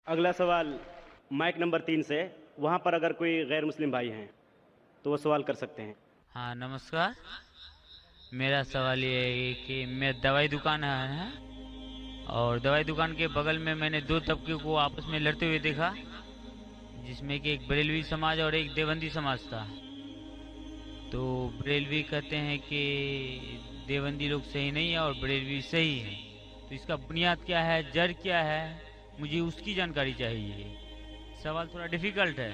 अगला सवाल mic number 3 से, वहाँ पर अगर कोई गैर मुस्लिम भाई हैं तो वो सवाल कर सकते हैं। हाँ नमस्कार। मेरा सवाल ये है कि मैं दवाई दुकान है और दवाई दुकान के बगल में मैंने दो तबके को आपस में लड़ते हुए देखा, जिसमें कि एक बरेलवी समाज और एक देवबंदी समाज था। तो बरेलवी कहते हैं कि देवबंदी लोग सही नहीं है और बरेलवी सही है, तो इसका बुनियाद क्या है, जड़ क्या है, मुझे उसकी जानकारी चाहिए। सवाल थोड़ा डिफिकल्ट है।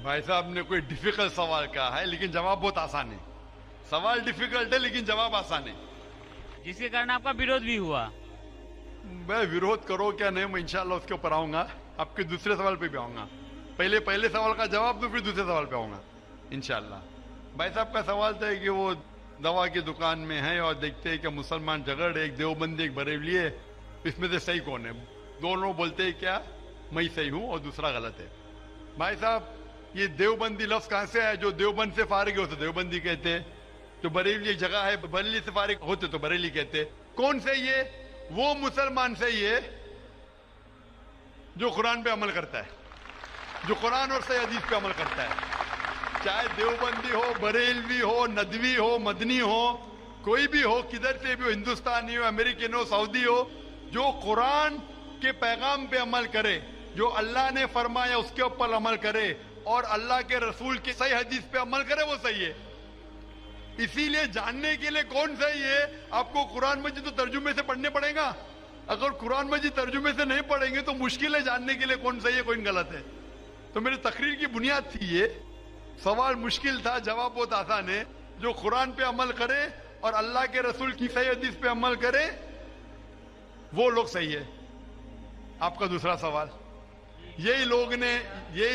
भाई साहब ने कोई डिफिकल्ट सवाल कहा है, लेकिन जवाब बहुत आसान है। सवाल डिफिकल्ट है लेकिन जवाब आसान है, जिसके कारण आपका विरोध भी हुआ। मैं विरोध करो क्या नहीं, मैं इंशाल्लाह उसके ऊपर आऊंगा, आपके दूसरे सवाल पे भी आऊंगा। पहले सवाल का जवाब दूं, फिर दूसरे सवाल पे आऊंगा इंशाल्लाह। भाई साहब का सवाल था कि वो दवा की दुकान में है और देखते हैं कि मुसलमान झगड़, एक देवबंदी एक बरेलवी है, इसमें से सही कौन है? दोनों बोलते हैं क्या मैं सही हूं और दूसरा गलत है। भाई साहब ये देवबंदी लफ्ज कहां से आया? जो देवबंद से फारिग होते देवबंदी कहते हैं, जो बरेली एक जगह है बरेली से फारिग होते तो बरेली कहते। कौन सही है? वो मुसलमान सही है जो कुरान पे अमल करता है, जो कुरान और सही हदीस पे अमल करता है। चाहे देवबंदी हो, बरेलवी हो, नदवी हो, मदनी हो, कोई भी हो, किधर से भी हो, हिंदुस्तानी हो, अमेरिकन हो, सऊदी हो, जो कुरान के पैगाम पे अमल करे, जो अल्लाह ने फरमाया उसके ऊपर अमल करे और अल्लाह के रसूल की सही हदीस पे अमल करे, वो सही है। इसीलिए जानने के लिए कौन सही है, आपको कुरान मजीद तो तर्जुमे से पढ़ने पड़ेगा। अगर कुरान मजीद तर्जुमे से नहीं पढ़ेंगे तो मुश्किल है जानने के लिए कौन सही है कौन गलत है। तो मेरी तकरीर की बुनियाद थी ये। सवाल मुश्किल था, जवाब बहुत आसान है। जो कुरान पे अमल करे और अल्लाह के रसूल की सही हदीस पे अमल करे वो लोग सही है। आपका दूसरा सवाल, यही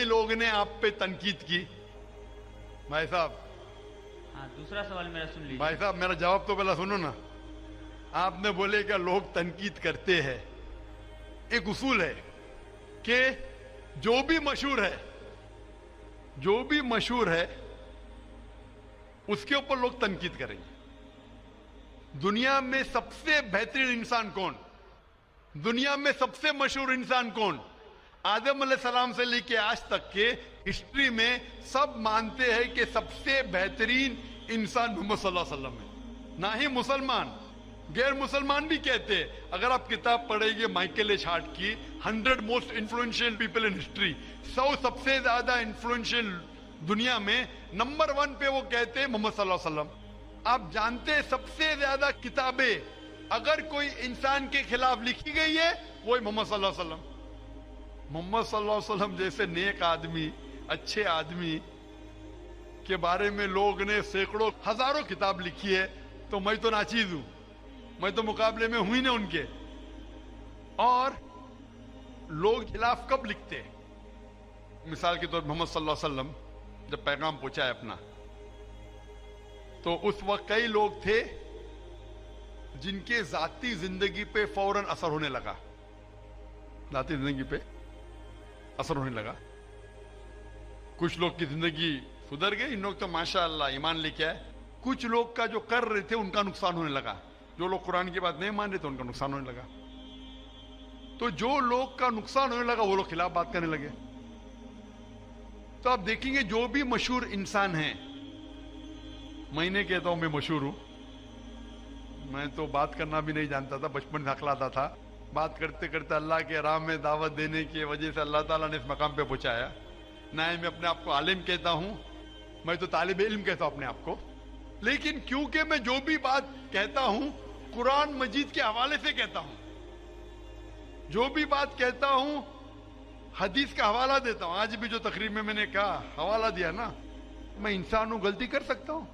लोग ने आप पे तनकीद की। भाई साहब, हाँ दूसरा सवाल मेरा सुन लीजिए। भाई साहब मेरा जवाब तो पहला सुनो ना। आपने बोले क्या लोग तनकीद करते हैं। एक उसूल है कि जो भी मशहूर है उसके ऊपर लोग तनकीद करेंगे। दुनिया में सबसे बेहतरीन इंसान कौन, दुनिया में सबसे मशहूर इंसान कौन? आदम अलैहिस्सलाम से लेके आज तक के हिस्ट्री में सब मानते हैं कि सबसे बेहतरीन इंसान मोहम्मद सल्लल्लाहु अलैहि वसल्लम है। ना ही मुसलमान, गैर मुसलमान भी कहते हैं। अगर आप किताब पढ़ेंगे माइकल एच हार्ट की 100 most influential people in history, 100 सबसे ज्यादा इन्फ्लुएंशियल दुनिया में, नंबर 1 पे वो कहते हैं मोहम्मद सल्लल्लाहु अलैहि वसल्लम। आप जानते हैं सबसे ज्यादा किताबें अगर कोई इंसान के खिलाफ लिखी गई है वो मोहम्मद सल्लल्लाहु अलैहि वसल्लम। मोहम्मद सल्लल्लाहु अलैहि वसल्लम जैसे नेक आदमी, अच्छे आदमी के बारे में लोग ने सैकड़ों हजारों किताब लिखी है। तो मैं तो नाचीज हूं, मैं तो मुकाबले में हुई ना उनके। और लोग खिलाफ कब लिखते हैं? मिसाल के तौर पर मोहम्मद सल्लल्लाहु अलैहि वसल्लम जब पैगाम पहुंचा है अपना, तो उस वक्त कई लोग थे जिनके जाती जिंदगी पे फौरन असर होने लगा, जाती जिंदगी पे असर होने लगा। कुछ लोग की जिंदगी सुधर गई, इन लोग तो माशाअल्लाह ईमान लेके आए। कुछ लोग का जो कर रहे थे उनका नुकसान होने लगा, जो लोग कुरान की बात नहीं मान रहे थे उनका नुकसान होने लगा। तो जो लोग का नुकसान होने लगा वो लोग खिलाफ बात करने लगे। तो आप देखेंगे जो भी मशहूर इंसान है, मैं नहीं कहता हूं मैं मशहूर हूं, मैं तो बात करना भी नहीं जानता था, बचपन से हकलाता था। बात करते करते अल्लाह के राह में दावत देने की वजह से अल्लाह ताला ने इस मकाम पे पहुंचाया। ना ही मैं अपने आप को आलिम कहता हूं, मैं तो तालिब इल्म कहता हूं अपने आप को। लेकिन क्योंकि मैं जो भी बात कहता हूं कुरान मजीद के हवाले से कहता हूं, जो भी बात कहता हूं हदीस का हवाला देता हूं। आज भी जो तकरीर में मैंने कहा हवाला दिया ना, मैं इंसान हूं, गलती कर सकता हूं,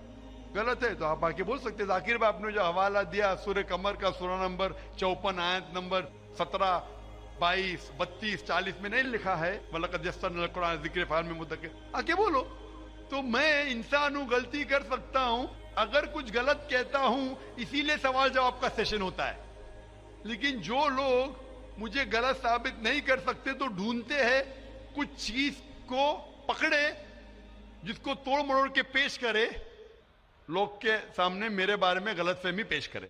गलत है तो आप आके बोल सकते हैं। जाकिर भाई आपने जो हवाला दिया सूरह कमर का सूरा नंबर 54 आयत नंबर 17, 22, 32, 40 में नहीं लिखा है वलक़द यस्सरनल कुरान ज़िक्र फ़हल मिन मुद्दकिर, आके बोलो। तो मैं इंसान हूं, गलती कर सकता हूं, अगर कुछ गलत कहता हूं इसीलिए सवाल जवाब का सेशन होता है। लेकिन जो लोग मुझे गलत साबित नहीं कर सकते तो ढूंढते हैं कुछ चीज को पकड़े जिसको तोड़ मरोड़ के पेश करे, लोग के सामने मेरे बारे में गलतफहमी पेश करे।